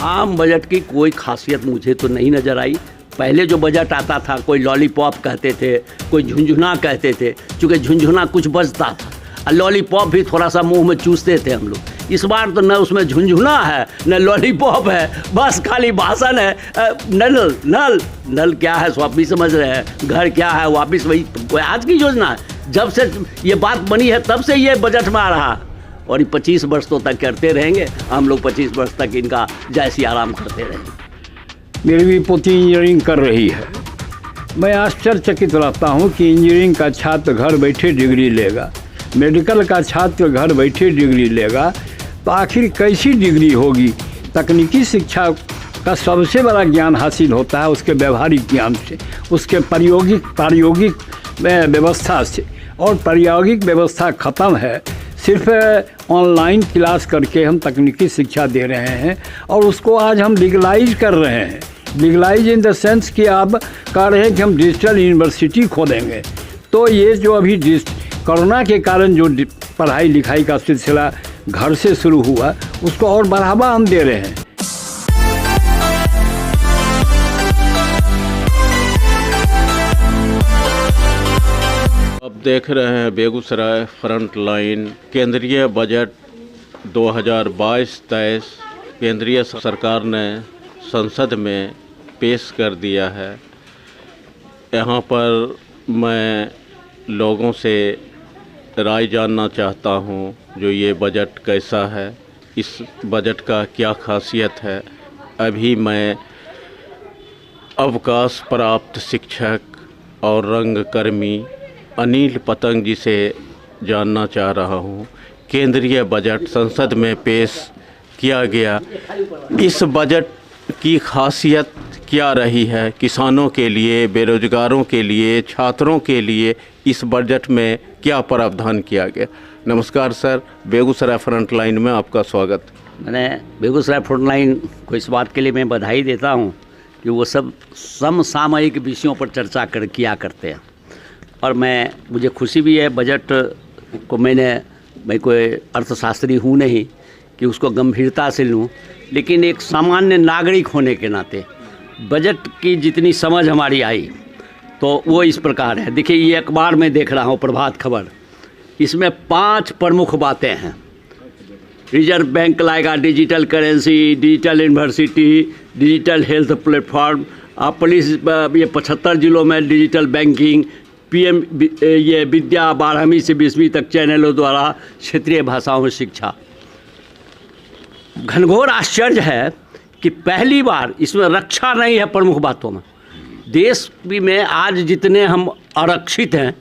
आम बजट की कोई खासियत मुझे तो नहीं नज़र आई। पहले जो बजट आता था कोई लॉलीपॉप कहते थे, कोई झुंझुना कहते थे, चूँकि झुंझुना कुछ बजता था और लॉलीपॉप भी थोड़ा सा मुंह में चूसते थे हम लोग। इस बार तो न उसमें झुंझुना है न लॉलीपॉप है, बस खाली भाषण है। नल नल नल क्या है सो आप भी समझ रहे हैं, घर क्या है वापिस वही आज की योजना है। जब से ये बात बनी है तब से ये बजट में आ रहा, और ये 25 वर्ष तो तक करते रहेंगे हम लोग, 25 वर्ष तक इनका जैसी आराम करते रहेंगे। मेरी भी पोती इंजीनियरिंग कर रही है। मैं आश्चर्यचकित रहता हूँ कि इंजीनियरिंग का छात्र घर बैठे डिग्री लेगा, मेडिकल का छात्र घर बैठे डिग्री लेगा, तो आखिर कैसी डिग्री होगी। तकनीकी शिक्षा का सबसे बड़ा ज्ञान हासिल होता है उसके व्यवहारिक ज्ञान से, उसके प्रायोगिक व्यवस्था से, और प्रायोगिक व्यवस्था ख़त्म है। सिर्फ ऑनलाइन क्लास करके हम तकनीकी शिक्षा दे रहे हैं और उसको आज हम लीगलाइज कर रहे हैं। लीगलाइज इन द सेंस कि आप कह रहे हैं कि हम डिजिटल यूनिवर्सिटी खोलेंगे। तो ये जो अभी कोरोना के कारण जो पढ़ाई लिखाई का सिलसिला घर से शुरू हुआ उसको और बढ़ावा हम दे रहे हैं। अब देख रहे हैं बेगूसराय फ्रंट लाइन। केंद्रीय बजट 2022-23 केंद्रीय सरकार ने संसद में पेश कर दिया है। यहाँ पर मैं लोगों से राय जानना चाहता हूँ जो ये बजट कैसा है, इस बजट का क्या खासियत है। अभी मैं अवकाश प्राप्त शिक्षक और रंगकर्मी अनिल पतंग जी से जानना चाह रहा हूँ। केंद्रीय बजट संसद में पेश किया गया, इस बजट की खासियत क्या रही है किसानों के लिए, बेरोजगारों के लिए, छात्रों के लिए इस बजट में क्या प्रावधान किया गया। नमस्कार सर, बेगूसराय फ्रंट लाइन में आपका स्वागत। मैंने बेगूसराय फ्रंट लाइन को इस बात के लिए मैं बधाई देता हूँ कि वो सब समसामयिक विषयों पर चर्चा किया करते हैं, और मुझे खुशी भी है बजट को मैं कोई अर्थशास्त्री हूँ नहीं कि उसको गंभीरता से लूँ, लेकिन एक सामान्य नागरिक होने के नाते बजट की जितनी समझ हमारी आई तो वो इस प्रकार है। देखिए ये अखबार में देख रहा हूँ प्रभात खबर, इसमें 5 प्रमुख बातें हैं। रिजर्व बैंक लाएगा digital currency, digital university, digital health platform, police ये 75 जिलों में डिजिटल बैंकिंग, PM ये विद्या 12वीं से 20वीं तक चैनलों द्वारा क्षेत्रीय भाषाओं में शिक्षा। घनघोर आश्चर्य है कि पहली बार इसमें रक्षा नहीं है प्रमुख बातों में। देश में आज जितने हम आरक्षित हैं,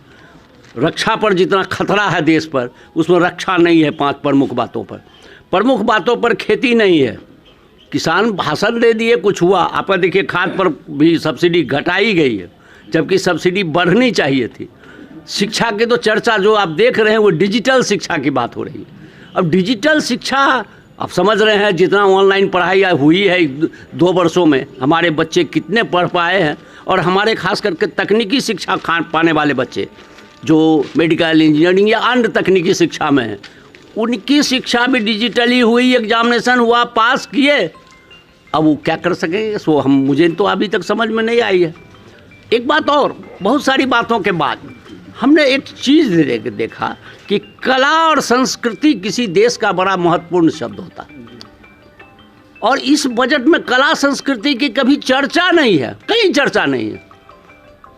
रक्षा पर जितना खतरा है देश पर, उसमें रक्षा नहीं है 5 प्रमुख बातों पर। प्रमुख बातों पर खेती नहीं है, किसान भाषण दे दिए कुछ हुआ। आपका देखिए खाद पर भी सब्सिडी घटाई गई है जबकि सब्सिडी बढ़नी चाहिए थी। शिक्षा की तो चर्चा जो आप देख रहे हैं वो डिजिटल शिक्षा की बात हो रही है। अब डिजिटल शिक्षा आप समझ रहे हैं जितना ऑनलाइन पढ़ाई हुई है 2 वर्षों में, हमारे बच्चे कितने पढ़ पाए हैं, और हमारे खास करके तकनीकी शिक्षा पाने वाले बच्चे जो मेडिकल इंजीनियरिंग या अन्य तकनीकी शिक्षा में हैं, उनकी शिक्षा भी डिजिटली हुई, एग्जामिनेशन हुआ, पास किए। अब वो क्या कर सकेंगे सो मुझे तो अभी तक समझ में नहीं आई है। एक बात और, बहुत सारी बातों के बाद हमने एक चीज़ देखा कि कला और संस्कृति किसी देश का बड़ा महत्वपूर्ण शब्द होता है, और इस बजट में कला संस्कृति की कभी चर्चा नहीं है, कहीं चर्चा नहीं है।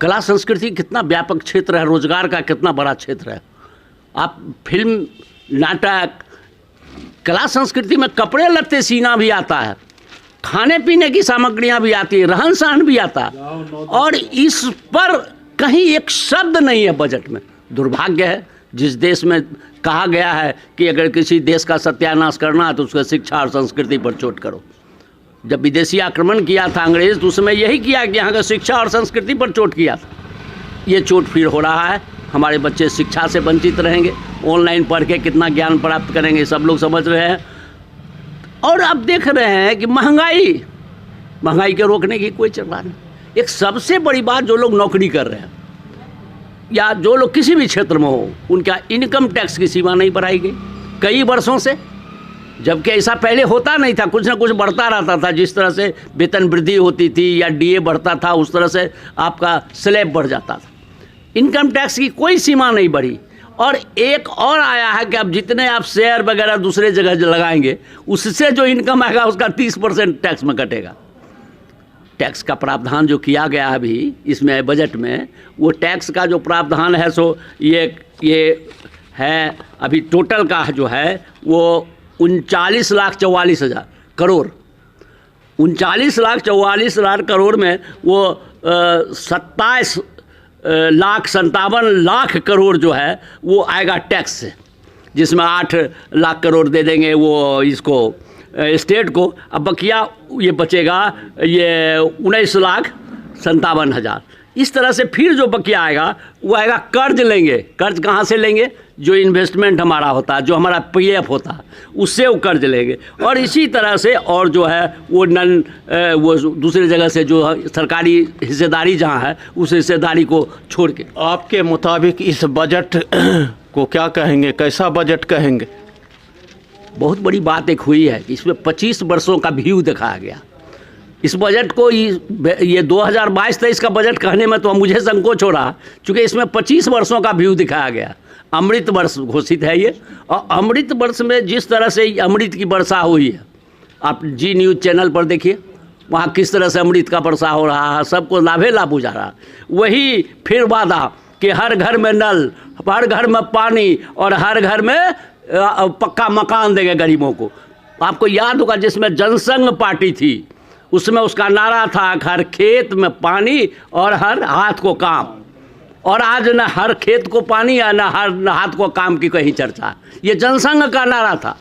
कला संस्कृति कितना व्यापक क्षेत्र है, रोजगार का कितना बड़ा क्षेत्र है। आप फिल्म, नाटक, कला संस्कृति में कपड़े लत्ते सीना भी आता है, खाने पीने की सामग्रियां भी आती है, रहन सहन भी आता है, और इस पर कहीं एक शब्द नहीं है बजट में। दुर्भाग्य है जिस देश में कहा गया है कि अगर किसी देश का सत्यानाश करना है तो उसका शिक्षा और संस्कृति पर चोट करो। जब विदेशी आक्रमण किया था अंग्रेज तो उसमें यही किया कि यहाँ का शिक्षा और संस्कृति पर चोट किया था। ये चोट फिर हो रहा है, हमारे बच्चे शिक्षा से वंचित रहेंगे, ऑनलाइन पढ़ के कितना ज्ञान प्राप्त करेंगे सब लोग समझ रहे हैं। और अब देख रहे हैं कि महंगाई के रोकने की कोई चर्चा नहीं। एक सबसे बड़ी बात, जो लोग नौकरी कर रहे हैं या जो लोग किसी भी क्षेत्र में हो, उनका इनकम टैक्स की सीमा नहीं बढ़ाई गई कई वर्षों से। जबकि ऐसा पहले होता नहीं था, कुछ ना कुछ बढ़ता रहता था। जिस तरह से वेतन वृद्धि होती थी या डीए बढ़ता था, उस तरह से आपका स्लैब बढ़ जाता था। इनकम टैक्स की कोई सीमा नहीं बढ़ी। और एक और आया है कि अब जितने आप शेयर वगैरह दूसरे जगह लगाएंगे, उससे जो इनकम आएगा उसका 30% टैक्स में कटेगा। टैक्स का प्रावधान जो किया गया है अभी इसमें बजट में, वो टैक्स का जो प्रावधान है सो ये है अभी टोटल का जो है वो 39,44,000 करोड़। 39,44,000 करोड़ में वो 27,57,00,000 करोड़ जो है वो आएगा टैक्स से, जिसमें 8 लाख करोड़ दे देंगे वो इसको स्टेट को। अब बकिया ये बचेगा ये 19,57,000। इस तरह से फिर जो बकिया आएगा वो आएगा कर्ज लेंगे। कर्ज कहाँ से लेंगे? जो इन्वेस्टमेंट हमारा होता है, जो हमारा पीएफ होता है, उससे वो कर्ज लेंगे। और इसी तरह से और जो है वो वो दूसरी जगह से जो सरकारी हिस्सेदारी जहाँ है उस हिस्सेदारी को छोड़ के। आपके मुताबिक इस बजट को क्या कहेंगे, कैसा बजट कहेंगे? बहुत बड़ी बात एक हुई है कि इसमें 25 वर्षों का व्यू दिखाया गया। इस बजट को ये 2022-23 का बजट कहने में तो मुझे संकोच हो रहा, क्योंकि इसमें 25 वर्षों का व्यू दिखाया गया। अमृत वर्ष घोषित है ये, और अमृत वर्ष में जिस तरह से अमृत की वर्षा हुई है, आप जी न्यूज़ चैनल पर देखिए, वहाँ किस तरह से अमृत का वर्षा हो रहा है, सबको लाभे लाभ हो जा रहा है। वही फिर वादा कि हर घर में नल, हर घर में पानी और हर घर में पक्का मकान देंगे गरीबों को। आपको याद होगा जिसमें जनसंघ पार्टी थी, उसमें उसका नारा था हर खेत में पानी और हर हाथ को काम। और आज न हर खेत को पानी या न हर हाथ को काम की कहीं चर्चा। ये जनसंघ का नारा था,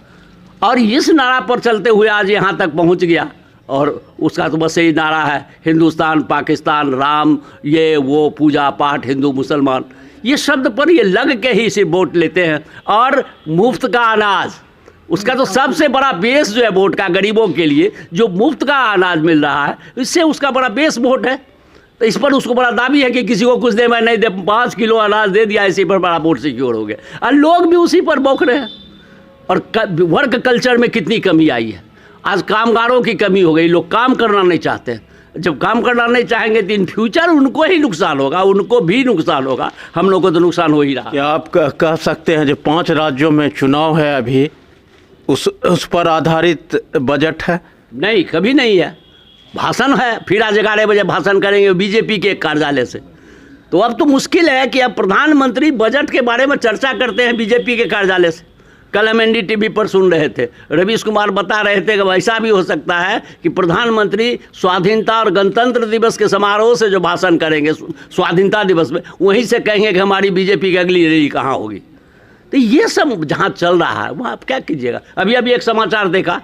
और इस नारा पर चलते हुए आज यहाँ तक पहुँच गया। और उसका तो बस यही नारा है, हिंदुस्तान पाकिस्तान राम ये वो, पूजा पाठ हिंदू मुसलमान, ये शब्द पर ये लग के ही इसे वोट लेते हैं। और मुफ्त का अनाज, उसका तो सबसे बड़ा बेस जो है वोट का, गरीबों के लिए जो मुफ्त का अनाज मिल रहा है, इससे उसका बड़ा बेस वोट है। तो इस पर उसको बड़ा दावी है कि किसी को कुछ दे मैं नहीं दे, 5 किलो अनाज दे दिया, इसी पर बड़ा वोट सिक्योर हो गया। और लोग भी उसी पर बौख रहे हैं। और वर्क कल्चर में कितनी कमी आई है। आज कामगारों की कमी हो गई, लोग काम करना नहीं चाहते। जब काम करना नहीं चाहेंगे तो इन फ्यूचर उनको ही नुकसान होगा, उनको भी नुकसान होगा, हम लोगों को तो नुकसान हो ही रहा। क्या आप कह सकते हैं जो 5 राज्यों में चुनाव है अभी, उस पर आधारित बजट है? नहीं, कभी नहीं है। भाषण है, फिर आज 11 बजे भाषण करेंगे बीजेपी के कार्यालय से। तो अब तो मुश्किल है कि अब प्रधानमंत्री बजट के बारे में चर्चा करते हैं बीजेपी के कार्यालय से। कल हम NDTV पर सुन रहे थे, रवीश कुमार बता रहे थे कि ऐसा भी हो सकता है कि प्रधानमंत्री स्वाधीनता और गणतंत्र दिवस के समारोह से जो भाषण करेंगे स्वाधीनता दिवस में, वहीं से कहेंगे कि हमारी बीजेपी की अगली रैली कहाँ होगी। तो ये सब जहाँ चल रहा है वहाँ आप क्या कीजिएगा। अभी एक समाचार देखा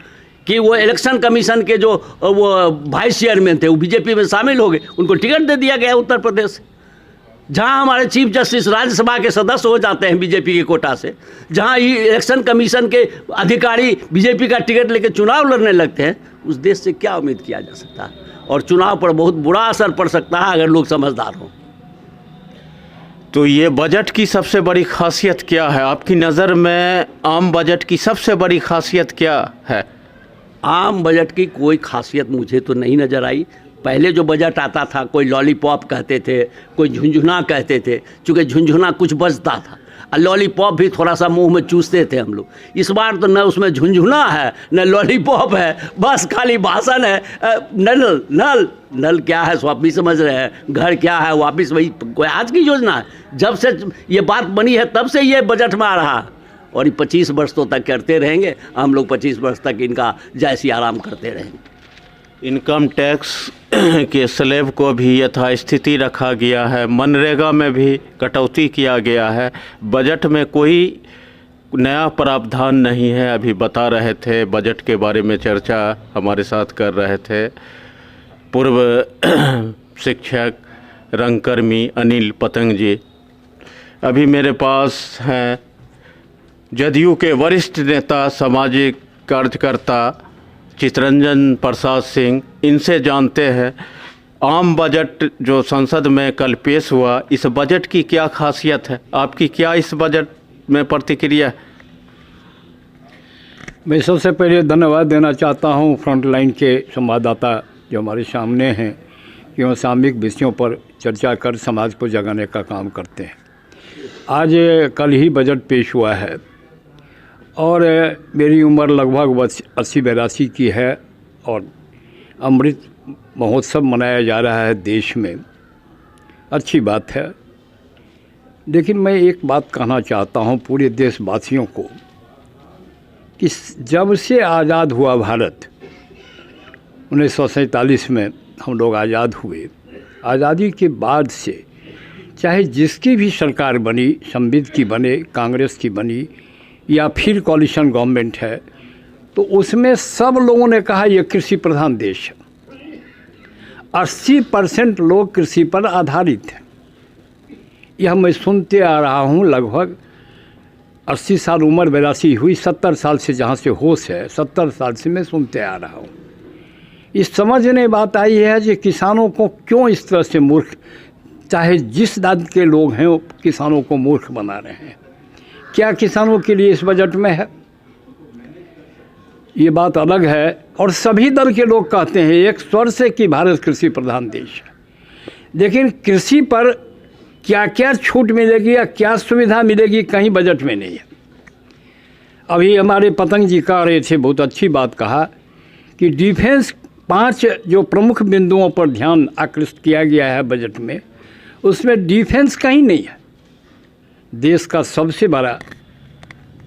कि वो इलेक्शन कमीशन के जो वो वाइस चेयरमैन थे वो बीजेपी में शामिल हो गए, उनको टिकट दे दिया गया उत्तर प्रदेश से। जहाँ हमारे चीफ जस्टिस राज्यसभा के सदस्य हो जाते हैं बीजेपी के कोटा से, जहाँ इलेक्शन कमीशन के अधिकारी बीजेपी का टिकट लेकर चुनाव लड़ने लगते हैं, उस देश से क्या उम्मीद किया जा सकता है। और चुनाव पर बहुत बुरा असर पड़ सकता है अगर लोग समझदार हों। तो ये बजट की सबसे बड़ी खासियत क्या है आपकी नज़र में? आम बजट की सबसे बड़ी खासियत क्या है? आम बजट की कोई खासियत मुझे तो नहीं नज़र आई। पहले जो बजट आता था, कोई लॉलीपॉप कहते थे, कोई झुंझुना कहते थे, चूँकि झुंझुना कुछ बचता था और लॉलीपॉप भी थोड़ा सा मुंह में चूसते थे हम लोग। इस बार तो न उसमें झुंझुना है न लॉलीपॉप है, बस खाली भाषण है। नल नल नल क्या है सो आप भी समझ रहे हैं, घर क्या है वापिस वही कोई आज की योजना है। जब से ये बात बनी है तब से ये बजट में आ रहा है, और ये 25 वर्ष तो तक करते रहेंगे हम लोग, 25 वर्ष तक इनका जैसी आराम करते रहेंगे। इनकम टैक्स के स्लैब को भी यथास्थिति रखा गया है, मनरेगा में भी कटौती किया गया है, बजट में कोई नया प्रावधान नहीं है। अभी बता रहे थे, बजट के बारे में चर्चा हमारे साथ कर रहे थे पूर्व शिक्षक रंगकर्मी अनिल पतंग जी। अभी मेरे पास हैं जदयू के वरिष्ठ नेता सामाजिक कार्यकर्ता चितरंजन प्रसाद सिंह। इनसे जानते हैं आम बजट जो संसद में कल पेश हुआ, इस बजट की क्या खासियत है, आपकी क्या इस बजट में प्रतिक्रिया है? मैं सबसे पहले धन्यवाद देना चाहता हूं फ्रंटलाइन के संवाददाता जो हमारे सामने हैं कि वो सामयिक विषयों पर चर्चा कर समाज को जगाने का काम करते हैं। आज कल ही बजट पेश हुआ है और मेरी उम्र लगभग 80-82 की है और अमृत महोत्सव मनाया जा रहा है देश में। अच्छी बात है, लेकिन मैं एक बात कहना चाहता हूं पूरे देशवासियों को कि जब से आज़ाद हुआ भारत 1947 में हम लोग आज़ाद हुए, आज़ादी के बाद से चाहे जिसकी भी सरकार बनी, संविद की बने, कांग्रेस की बनी या फिर कॉलिशन गवर्नमेंट है, तो उसमें सब लोगों ने कहा यह कृषि प्रधान देश है। 80% लोग कृषि पर आधारित हैं। यह मैं सुनते आ रहा हूँ लगभग 80 साल उम्र 82 हुई, 70 साल से जहाँ से होश है 70 साल से मैं सुनते आ रहा हूँ। इस समझने बात आई है कि किसानों को क्यों इस तरह से मूर्ख, चाहे जिस जात के लोग हैं वो किसानों को मूर्ख बना रहे हैं। क्या किसानों के लिए इस बजट में है? ये बात अलग है और सभी दल के लोग कहते हैं एक स्वर से कि भारत कृषि प्रधान देश है, लेकिन कृषि पर क्या क्या छूट मिलेगी या क्या सुविधा मिलेगी कहीं बजट में नहीं है। अभी हमारे पतंग जी कह रहे थे, बहुत अच्छी बात कहा कि डिफेंस 5 जो प्रमुख बिंदुओं पर ध्यान आकृष्ट किया गया है बजट में, उसमें डिफेंस कहीं नहीं है। देश का सबसे बड़ा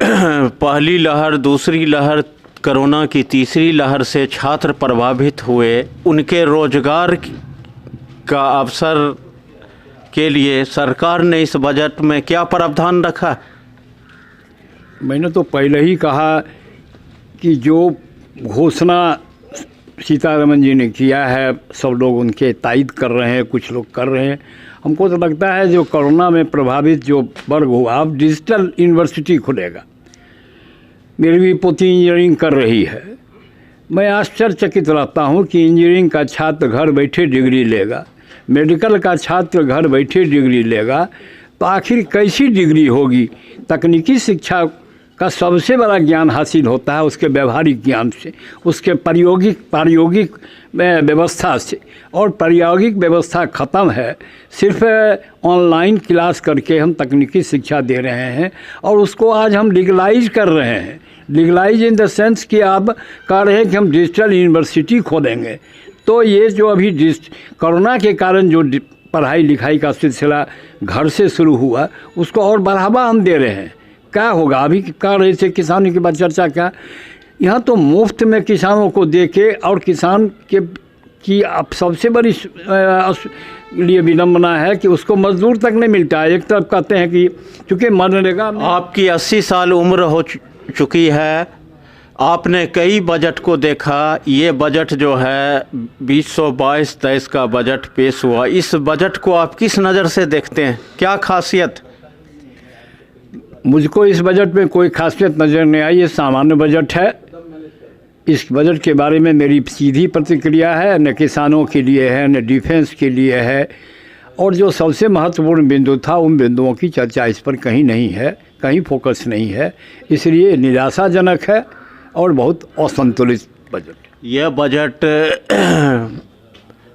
पहली लहर, दूसरी लहर, कोरोना की तीसरी लहर से छात्र प्रभावित हुए, उनके रोजगार का अवसर के लिए सरकार ने इस बजट में क्या प्रावधान रखा? मैंने तो पहले ही कहा कि जो घोषणा सीतारमन जी ने किया है सब लोग उनके तायद कर रहे हैं, कुछ लोग कर रहे हैं। हमको तो लगता है जो कोरोना में प्रभावित जो वर्ग हुआ, अब डिजिटल यूनिवर्सिटी खुलेगा। मेरी भी पोती इंजीनियरिंग कर रही है। मैं आश्चर्यचकित रहता हूँ कि इंजीनियरिंग का छात्र घर बैठे डिग्री लेगा, मेडिकल का छात्र घर बैठे डिग्री लेगा, तो आखिर कैसी डिग्री होगी? तकनीकी शिक्षा का सबसे बड़ा ज्ञान हासिल होता है उसके व्यवहारिक ज्ञान से, उसके प्रायोगिक व्यवस्था से, और प्रायोगिक व्यवस्था ख़त्म है। सिर्फ ऑनलाइन क्लास करके हम तकनीकी शिक्षा दे रहे हैं और उसको आज हम लीगलाइज कर रहे हैं। लीगलाइज इन द सेंस कि आप कह रहे हैं कि हम डिजिटल यूनिवर्सिटी खोलेंगे। तो ये जो अभी कोरोना के कारण जो पढ़ाई लिखाई का सिलसिला घर से शुरू हुआ, उसको और बढ़ावा हम दे रहे हैं। क्या होगा? अभी कह रहे थे किसानों की बात चर्चा क्या, यहाँ तो मुफ्त में किसानों को दे के, और किसान के की अब सबसे बड़ी लिए विडम्बना है कि उसको मजदूर तक नहीं मिलता है। एक तरफ कहते हैं कि चूँकि मनरेगा में आपकी 80 साल उम्र हो चुकी है, आपने कई बजट को देखा। ये बजट जो है 2022-23 का बजट पेश हुआ, इस बजट को आप किस नज़र से देखते हैं? क्या खासियत? मुझको इस बजट में कोई खासियत नज़र नहीं आई। ये सामान्य बजट है। इस बजट के बारे में मेरी सीधी प्रतिक्रिया है, न किसानों के लिए है न डिफेंस के लिए है, और जो सबसे महत्वपूर्ण बिंदु था उन बिंदुओं की चर्चा इस पर कहीं नहीं है, कहीं फोकस नहीं है। इसलिए निराशाजनक है और बहुत असंतुलित बजट। यह बजट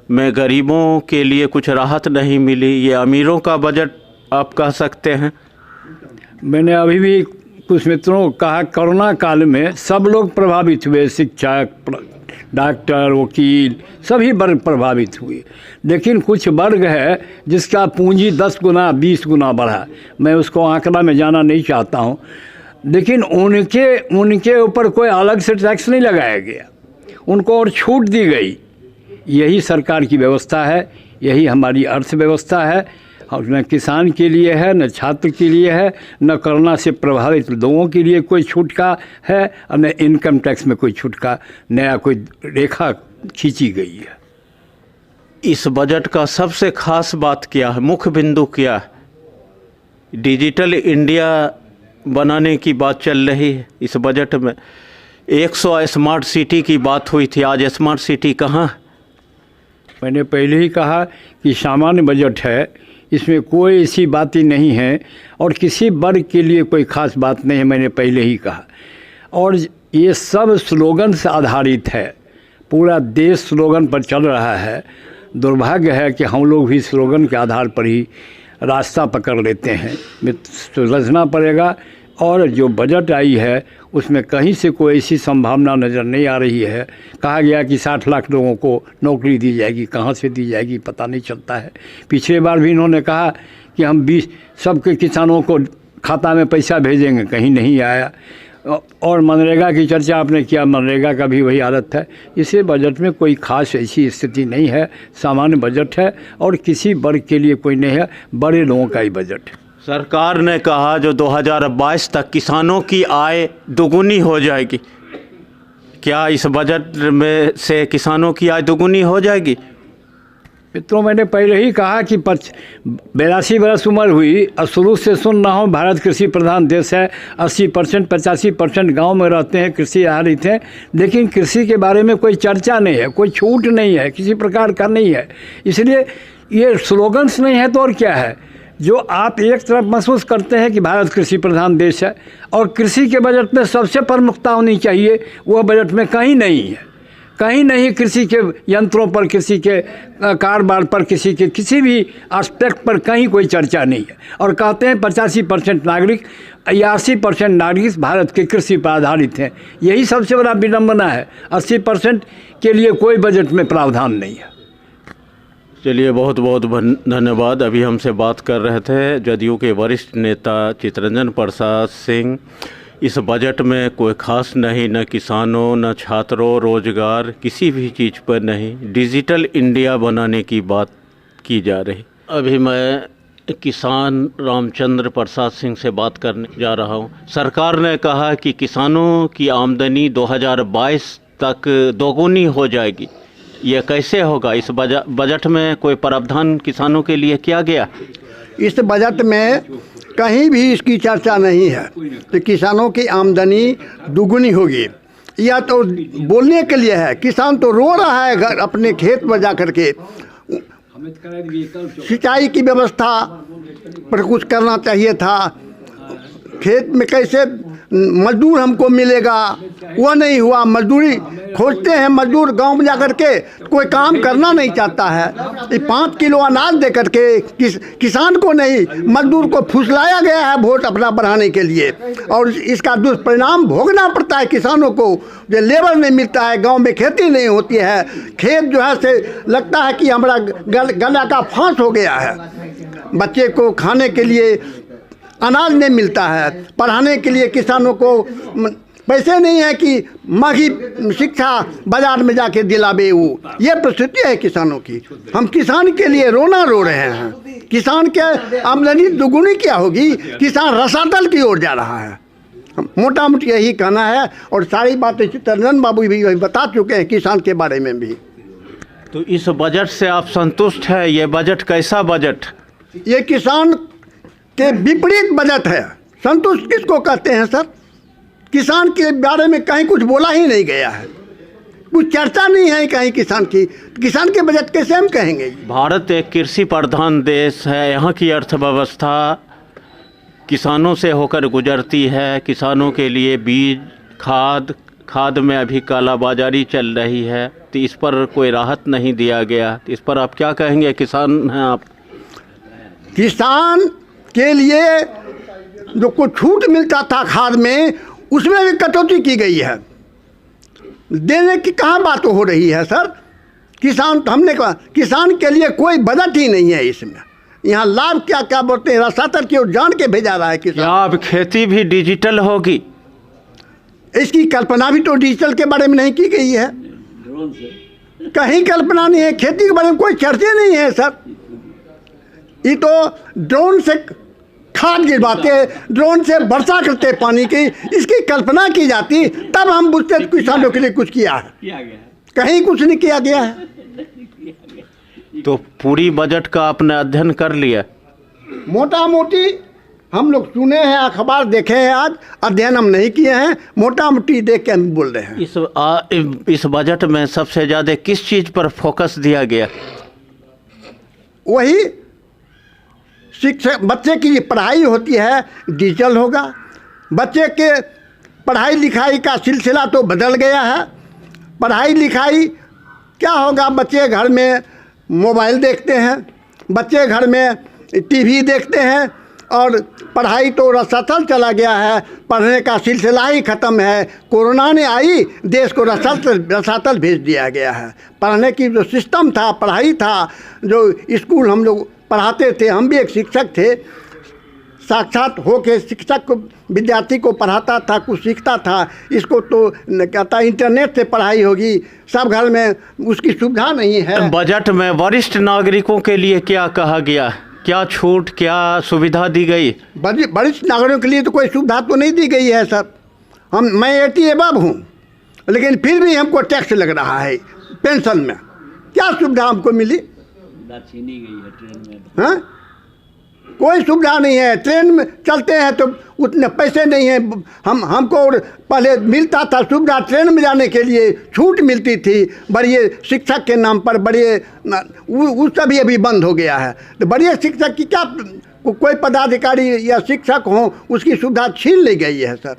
में गरीबों के लिए कुछ राहत नहीं मिली, ये अमीरों का बजट आप कह सकते हैं। मैंने अभी भी कुछ मित्रों को कहा, कोरोना काल में सब लोग प्रभावित हुए, शिक्षक, डॉक्टर, वकील, सभी वर्ग प्रभावित हुए, लेकिन कुछ वर्ग है जिसका पूंजी 10 गुना 20 गुना बढ़ा। मैं उसको आंकड़ा में जाना नहीं चाहता हूँ, लेकिन उनके ऊपर कोई अलग से टैक्स नहीं लगाया गया, उनको और छूट दी गई। यही सरकार की व्यवस्था है, यही हमारी अर्थव्यवस्था है। और न किसान के लिए है, न छात्र के लिए है, न कोरोना से प्रभावित लोगों के लिए कोई छूट का है, और न इनकम टैक्स में कोई छूट का नया कोई रेखा खींची गई है। इस बजट का सबसे खास बात क्या है, मुख्य बिंदु क्या है? डिजिटल इंडिया बनाने की बात चल रही है इस बजट में। 100 स्मार्ट सिटी की बात हुई थी, आज स्मार्ट सिटी कहाँ? मैंने पहले ही कहा कि सामान्य बजट है, इसमें कोई ऐसी बातें नहीं है और किसी वर्ग के लिए कोई ख़ास बात नहीं है। मैंने पहले ही कहा और ये सब स्लोगन से आधारित है। पूरा देश स्लोगन पर चल रहा है। दुर्भाग्य है कि हम लोग भी स्लोगन के आधार पर ही रास्ता पकड़ लेते हैं। सुलझना पड़ेगा। और जो बजट आई है उसमें कहीं से कोई ऐसी संभावना नज़र नहीं आ रही है। कहा गया कि 60 लाख लोगों को नौकरी दी जाएगी, कहाँ से दी जाएगी पता नहीं चलता है। पिछले बार भी इन्होंने कहा कि हम 20 सबके किसानों को खाता में पैसा भेजेंगे, कहीं नहीं आया। और मनरेगा की चर्चा आपने किया, मनरेगा का भी वही हालत है। इसे बजट में कोई खास ऐसी स्थिति नहीं है, सामान्य बजट है और किसी वर्ग के लिए कोई नहीं है, बड़े लोगों का ही बजट है। सरकार ने कहा जो 2022 तक किसानों की आय दोगुनी हो जाएगी। क्या इस बजट में से किसानों की आय दोगुनी हो जाएगी? मित्रों, मैंने पहले ही कहा कि 82 बरस उम्र हुई और शुरू से सुन रहा हूँ भारत कृषि प्रधान देश है। 80% 85% गाँव में रहते हैं, कृषि आधारित हैं, लेकिन कृषि के बारे में कोई चर्चा नहीं है, कोई छूट नहीं है, किसी प्रकार का नहीं है। इसलिए ये स्लोगन्स नहीं है तो और क्या है। जो आप एक तरफ महसूस करते हैं कि भारत कृषि प्रधान देश है और कृषि के बजट में सबसे प्रमुखता होनी चाहिए, वह बजट में कहीं नहीं है। कहीं नहीं कृषि के यंत्रों पर, कृषि के कारोबार पर, किसी के किसी भी एस्पेक्ट पर कहीं कोई चर्चा नहीं है। और कहते हैं 85% नागरिक या 80% नागरिक भारत के कृषि पर आधारित हैं। यही सबसे बड़ा विडंबना है। 80% के लिए कोई बजट में प्रावधान नहीं है। चलिए, बहुत बहुत धन्यवाद। अभी हमसे बात कर रहे थे जदयू के वरिष्ठ नेता चितरंजन प्रसाद सिंह। इस बजट में कोई खास नहीं, न किसानों, न छात्रों, रोजगार, किसी भी चीज़ पर नहीं। डिजिटल इंडिया बनाने की बात की जा रही। अभी मैं किसान रामचंद्र प्रसाद सिंह से बात करने जा रहा हूं। सरकार ने कहा कि किसानों की आमदनी 2022 तक दोगुनी हो जाएगी। ये कैसे होगा? इस बजट में कोई प्रावधान किसानों के लिए किया गया? इस बजट में कहीं भी इसकी चर्चा नहीं है तो किसानों की आमदनी दुगुनी होगी। यह तो बोलने के लिए है। किसान तो रो रहा है घर अपने खेत में जा कर के। सिंचाई की व्यवस्था पर कुछ करना चाहिए था। खेत में कैसे मजदूर हमको मिलेगा, वह नहीं हुआ। मजदूरी खोजते हैं, मजदूर गांव में जाकर के कोई काम करना नहीं चाहता है। 5 किलो अनाज दे करके किसान को नहीं, मजदूर को फुसलाया गया है वोट अपना बढ़ाने के लिए। और इसका दुष्परिणाम भोगना पड़ता है किसानों को। जो लेबर नहीं मिलता है, गांव में खेती नहीं होती है, खेत जो है से लगता है कि हमारा गला का फांस हो गया है। बच्चे को खाने के लिए अनाज नहीं मिलता है, पढ़ाने के लिए किसानों को पैसे नहीं है कि महंगी शिक्षा बाजार में जाके दिलावे। वो ये परिस्थिति है किसानों की। हम किसान के लिए रोना रो रहे हैं। किसान के आमदनी दुगुनी क्या होगी? किसान रसातल की ओर जा रहा है। मोटा मोटी यही कहना है। और सारी बातें चितरंजन बाबू भी बता चुके हैं किसान के बारे में भी। तो इस बजट से आप संतुष्ट है? ये बजट कैसा बजट? ये किसान के विपरीत बजट है। संतुष्ट किसको कहते हैं सर? किसान के बारे में कहीं कुछ बोला ही नहीं गया है, कुछ चर्चा नहीं है कहीं किसान की। किसान के बजट कैसे हम कहेंगे? भारत एक कृषि प्रधान देश है। यहाँ की अर्थव्यवस्था किसानों से होकर गुजरती है। किसानों के लिए बीज, खाद में अभी कालाबाजारी चल रही है, तो इस पर कोई राहत नहीं दिया गया। इस पर आप क्या कहेंगे? किसान हैं आप। किसान के लिए जो कुछ छूट मिलता था खाद में, उसमें भी कटौती की गई है। देने की कहाँ बात हो रही है सर? किसान, हमने कहा किसान के लिए कोई बजट ही नहीं है इसमें। यहाँ लाभ क्या क्या बोलते हैं, रसातल की ओर जान के भेजा रहा है किसान। क्या अब खेती भी डिजिटल होगी? इसकी कल्पना भी तो डिजिटल के बारे में नहीं की गई है। कहीं कल्पना नहीं है। खेती के बारे में कोई चर्चा नहीं है सर। ये तो ड्रोन से खाद गिरवाते, ड्रोन से वर्षा करते पानी की, इसकी कल्पना की जाती तब हम बुझते किसानों के लिए कुछ किया है। कहीं कुछ नहीं किया गया है। तो पूरी बजट का आपने अध्ययन कर लिया? मोटा मोटी हम लोग सुने हैं, अखबार देखे हैं, आज अध्ययन हम नहीं किए हैं। मोटा मोटी देख के हम बोल रहे हैं। इस बजट में सबसे ज़्यादा किस चीज़ पर फोकस दिया गया? वही शिक्षा, बच्चे की पढ़ाई होती है डिजिटल होगा। बच्चे के पढ़ाई लिखाई का सिलसिला तो बदल गया है। पढ़ाई लिखाई क्या होगा, बच्चे घर में मोबाइल देखते हैं, बच्चे घर में टीवी देखते हैं और पढ़ाई तो रसातल चला गया है, पढ़ने का सिलसिला ही ख़त्म है। कोरोना ने आई, देश को रसातल भेज दिया गया है। पढ़ने की जो सिस्टम था, पढ़ाई था, जो स्कूल हम लोग पढ़ाते थे, हम भी एक शिक्षक थे, साक्षात होके शिक्षक को विद्यार्थी को पढ़ाता था, कुछ सीखता था। इसको तो कहता इंटरनेट से पढ़ाई होगी, सब घर में उसकी सुविधा नहीं है। बजट में वरिष्ठ नागरिकों के लिए क्या कहा गया, क्या छूट, क्या सुविधा दी गई? वरिष्ठ नागरिकों के लिए तो कोई सुविधा तो नहीं दी गई है सर। मैं 80 एबव हूँ, लेकिन फिर भी हमको टैक्स लग रहा है पेंशन में। क्या सुविधा हमको मिली? छीनी गई है ट्रेन में। हाँ, कोई सुविधा नहीं है। ट्रेन में चलते हैं तो उतने पैसे नहीं हैं। हमको पहले मिलता था सुविधा, ट्रेन में जाने के लिए छूट मिलती थी, बड़े शिक्षक के नाम पर बड़े, वो सभी अभी बंद हो गया है। तो बड़े शिक्षक की क्या, कोई पदाधिकारी या शिक्षक हो उसकी सुविधा छीन ली गई है सर।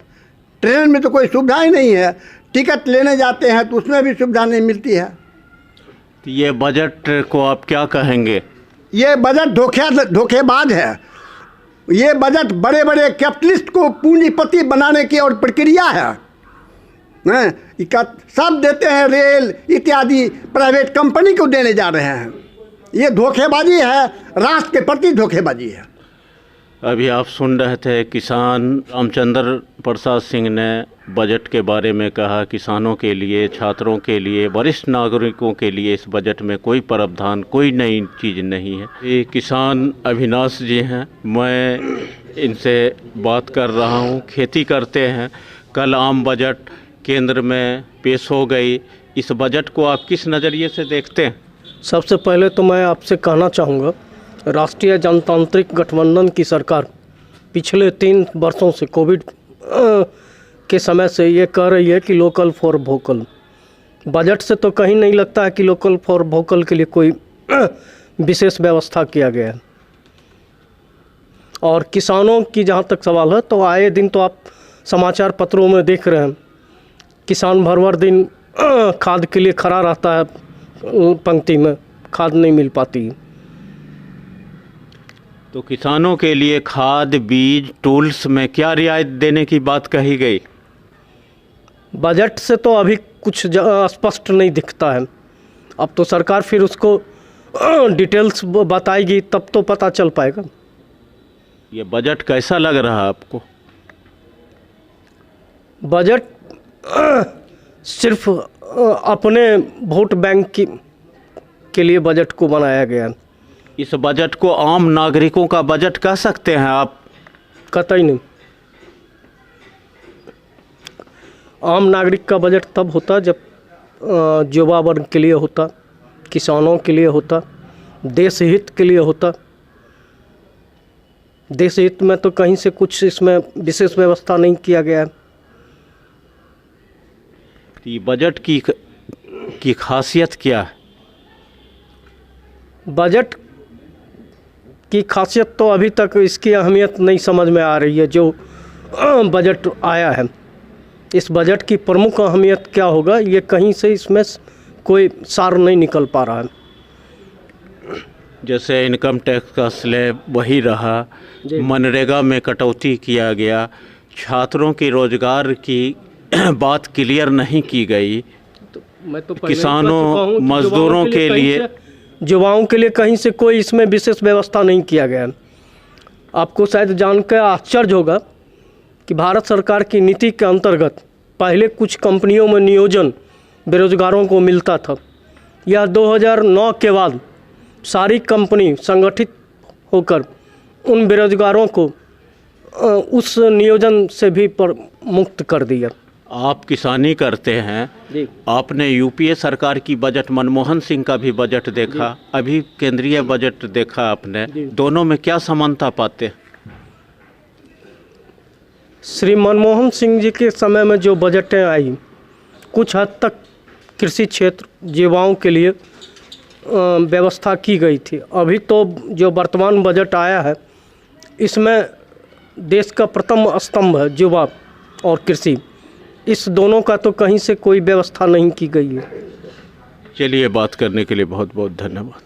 ट्रेन में तो कोई सुविधा ही नहीं है। टिकट लेने जाते हैं तो उसमें भी सुविधा नहीं मिलती है। तो ये बजट को आप क्या कहेंगे? ये बजट धोखेबाज है। ये बजट बड़े बड़े कैपिटलिस्ट को पूंजीपति बनाने की और प्रक्रिया है। सब देते हैं, रेल इत्यादि प्राइवेट कंपनी को देने जा रहे हैं। ये धोखेबाजी है, राष्ट्र के प्रति धोखेबाजी है। अभी आप सुन रहे थे किसान रामचंद्र प्रसाद सिंह ने बजट के बारे में कहा, किसानों के लिए, छात्रों के लिए, वरिष्ठ नागरिकों के लिए इस बजट में कोई प्रावधान, कोई नई चीज़ नहीं है। ये किसान अविनाश जी हैं, मैं इनसे बात कर रहा हूँ। खेती करते हैं। कल आम बजट केंद्र में पेश हो गई। इस बजट को आप किस नज़रिए से देखते हैं? सबसे पहले तो मैं आपसे कहना चाहूँगा, राष्ट्रीय जनतांत्रिक गठबंधन की सरकार पिछले 3 वर्षों से कोविड के समय से ये कह रही है कि लोकल फॉर वोकल। बजट से तो कहीं नहीं लगता है कि लोकल फॉर वोकल के लिए कोई विशेष व्यवस्था किया गया है। और किसानों की जहाँ तक सवाल है, तो आए दिन तो आप समाचार पत्रों में देख रहे हैं, किसान भर दिन खाद के लिए खड़ा रहता है, पंक्ति में खाद नहीं मिल पाती। तो किसानों के लिए खाद, बीज, टूल्स में क्या रियायत देने की बात कही गई? बजट से तो अभी कुछ स्पष्ट नहीं दिखता है। अब तो सरकार फिर उसको डिटेल्स बताएगी, तब तो पता चल पाएगा। ये बजट कैसा लग रहा है आपको? बजट सिर्फ अपने वोट बैंक के लिए बजट को बनाया गया है। इस बजट को आम नागरिकों का बजट कह सकते हैं आप? कतई नहीं। आम नागरिक का बजट तब होता जब युवा वर्ग के लिए होता, किसानों के लिए होता, देश हित के लिए होता। देश हित में तो कहीं से कुछ इसमें विशेष व्यवस्था नहीं किया गया है। ये बजट की खासियत क्या है? बजट की खासियत तो अभी तक इसकी अहमियत नहीं समझ में आ रही है। जो बजट आया है, इस बजट की प्रमुख अहमियत क्या होगा, ये कहीं से इसमें कोई सार नहीं निकल पा रहा है। जैसे इनकम टैक्स का स्लैब वही रहा, मनरेगा में कटौती किया गया, छात्रों की रोजगार की बात क्लियर नहीं की गई, मैं तो किसानों मजदूरों के लिए, युवाओं के लिए कहीं से कोई इसमें विशेष व्यवस्था नहीं किया गया। आपको शायद जानकर आश्चर्य होगा कि भारत सरकार की नीति के अंतर्गत पहले कुछ कंपनियों में नियोजन बेरोजगारों को मिलता था। यह 2009 के बाद सारी कंपनी संगठित होकर उन बेरोजगारों को उस नियोजन से भी मुक्त कर दिया। आप किसानी करते हैं, आपने यूपीए सरकार की बजट, मनमोहन सिंह का भी बजट देखा, अभी केंद्रीय बजट देखा आपने, दोनों में क्या समानता पाते हैं? श्री मनमोहन सिंह जी के समय में जो बजटें आई, कुछ हद तक कृषि क्षेत्र, युवाओं के लिए व्यवस्था की गई थी। अभी तो जो वर्तमान बजट आया है, इसमें देश का प्रथम स्तंभ है युवा और कृषि, इस दोनों का तो कहीं से कोई व्यवस्था नहीं की गई है। चलिए, बात करने के लिए बहुत बहुत धन्यवाद।